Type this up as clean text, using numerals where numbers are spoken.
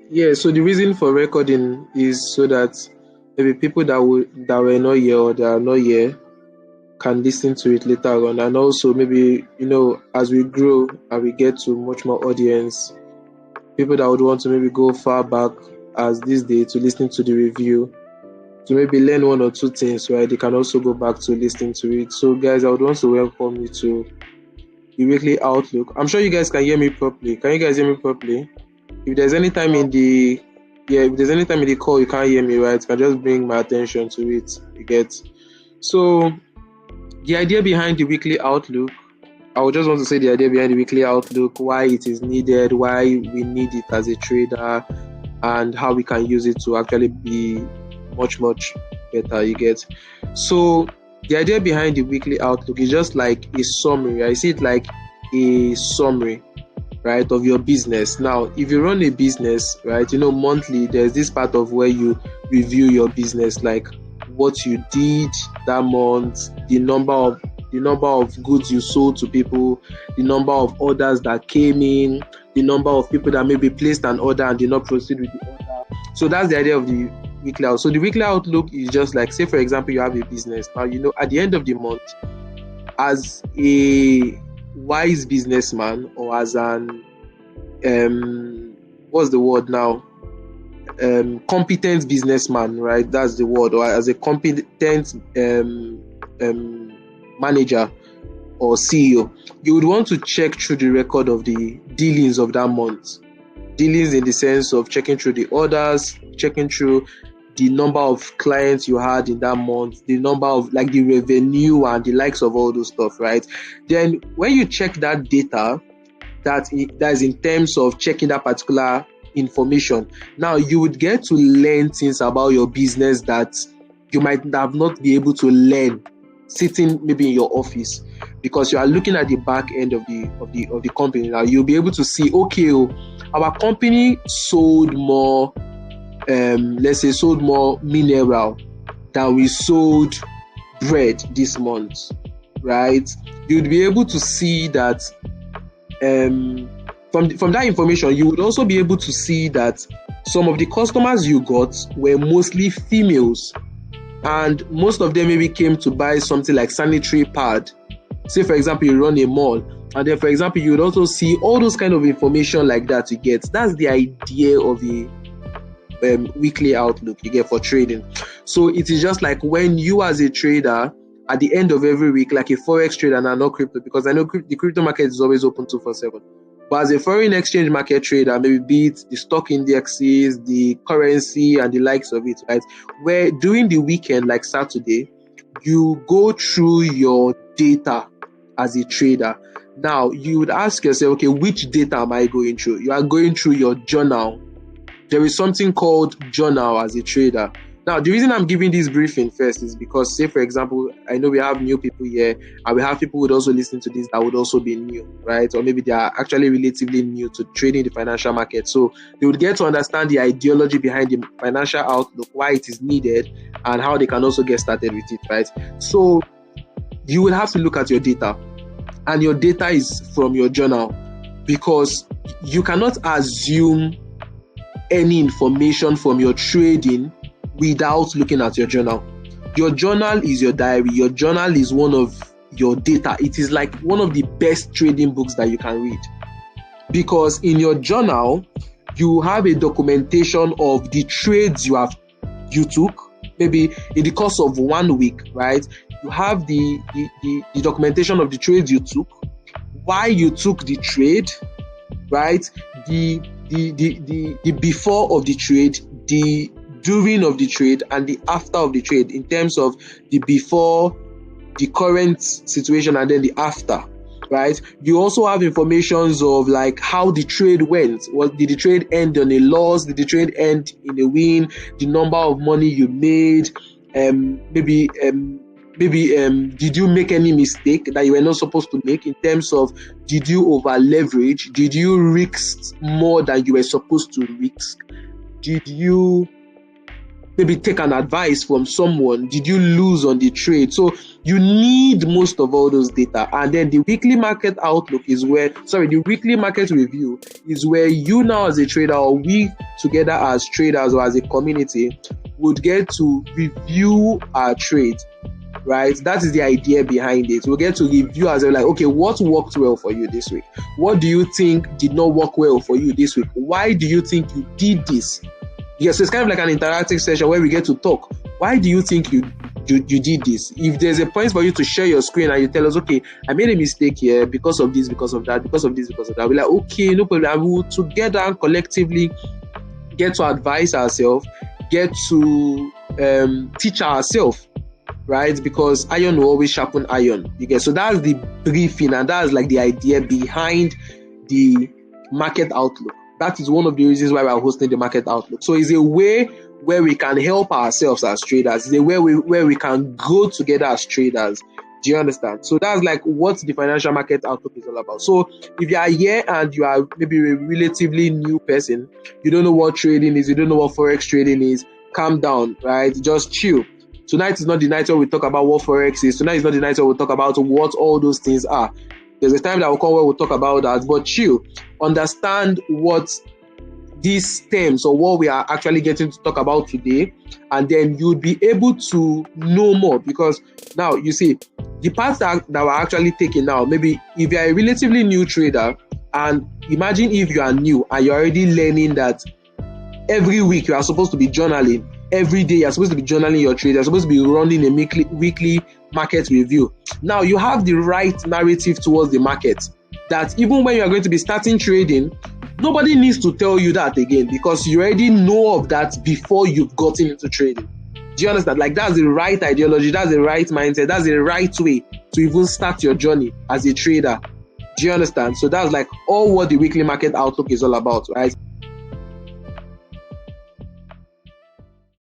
Yeah, so the reason for recording is so that maybe people that were not here or that are not here can listen to it later on, and also maybe as we grow and we get to much more audience, people that would want to maybe go far back as this day to listen to the review to maybe learn one or two things, right? They can also go back to listening to it. So, guys, I would want to welcome you to the weekly outlook. I'm sure you guys can hear me properly. Can you guys hear me properly? If there's any time in the if there's any time in the call you can't hear me, right, you can just bring my attention to it. You get. So the idea behind the weekly outlook, I would just want to say the idea behind the weekly outlook, why it is needed, why we need it as a trader, and how we can use it to actually be much better. You get. So the idea behind the weekly outlook is just like a summary. I see it like a summary, right, of your business. Now, if you run a business, right, monthly, there's this part of where you review your business, like what you did that month, the number of goods you sold to people, the number of orders that came in, the number of people that maybe placed an order and did not proceed with the order. So that's the idea of the weekly outlook. So the weekly outlook is just like, say for example, you have a business. Now, at the end of the month, as a wise businessman, or as an what's the word now, competent businessman, right? That's the word. Or as a competent manager or CEO, you would want to check through the record of the dealings of that month. Dealings in the sense of checking through the orders, checking through the number of clients you had in that month, the number of like the revenue and the likes of all those stuff, right? Then when you check that data, that is in terms of checking that particular information, now you would get to learn things about your business that you might have not be able to learn sitting maybe in your office, because you are looking at the back end of the company. Now you'll be able to see, okay, our company sold more, let's say sold more mineral than we sold bread this month, right? You'd be able to see that from that information. You would also be able to see that some of the customers you got were mostly females, and most of them maybe came to buy something like sanitary pad. Say for example, you run a mall, and then for example, you would also see all those kind of information like that you get. That's the idea of a weekly outlook you get for trading. So it is just like when you as a trader, at the end of every week, like a forex trader, and not crypto, because I know the crypto market is always open 247. But as a foreign exchange market trader, maybe be it the stock indexes, the currency, and the likes of it, right? Where during the weekend, like Saturday, you go through your data as a trader. Now, you would ask yourself, okay, which data am I going through? You are going through your journal. There is something called journal as a trader. Now, the reason I'm giving this briefing first is because, say, for example, I know we have new people here, and we have people who would also listen to this that would also be new, right? Or maybe they are actually relatively new to trading the financial market. So they would get to understand the ideology behind the financial outlook, why it is needed, and how they can also get started with it, right? So you will have to look at your data, and your data is from your journal, because you cannot assume any information from your trading without looking at your journal. Your journal is your diary. Your journal is one of your data. It is like one of the best trading books that you can read, because in your journal you have a documentation of the trades you took, maybe in the course of 1 week, right? You have the documentation of the trades you took, why you took the trade, right? The before of the trade, the during of the trade, and the after of the trade, in terms of the before, the current situation, and then the after, right? You also have informations of like how the trade went. Did the trade end on a loss? Did the trade end in a win? The number of money you made, maybe did you make any mistake that you were not supposed to make, in terms of did you over leverage? Did you risk more than you were supposed to risk? Did you maybe take an advice from someone? Did you lose on the trade? So you need most of all those data. And then the weekly market outlook is where, the weekly market review is where you now as a trader, or we together as traders or as a community, would get to review our trades, right? That is the idea behind it. We'll get to review as well, like, okay, what worked well for you this week? What do you think did not work well for you this week? Why do you think you did this? Yes, so it's kind of like an interactive session where we get to talk. Why do you think you did this? If there's a point for you to share your screen and you tell us, okay, I made a mistake here because of this, because of that, because of this, because of that, we're like, okay, no problem. And we will together and collectively get to advise ourselves, get to teach ourselves, right? Because iron will always sharpen iron. You get, so that's the briefing, and that's like the idea behind the market outlook. That is one of the reasons why we are hosting the market outlook. So it's a way where we can help ourselves as traders. It's a way where we can grow together as traders. Do you understand? So that's like what the financial market outlook is all about. So if you are here and you are maybe a relatively new person, you don't know what trading is, you don't know what forex trading is, calm down, right? Just chill. Tonight is not the night where we talk about what forex is. Tonight is not the night where we talk about what all those things are. There's a time that will come where we'll talk about that, but chill. Understand what these terms or what we are actually getting to talk about today, and then you'll be able to know more. Because now, you see, the path that we're actually taking now, maybe if you're a relatively new trader, and imagine if you are new and you're already learning that every week you are supposed to be journaling. Every day you're supposed to be journaling your trade. You're supposed to be running a weekly market review. Now you have the right narrative towards the market, that even when you're going to be starting trading, nobody needs to tell you that again, because you already know of that before you've gotten into trading. Do you understand? Like, that's the right ideology, that's the right mindset, that's the right way to even start your journey as a trader. Do you understand? So that's like all what the weekly market outlook is all about, right?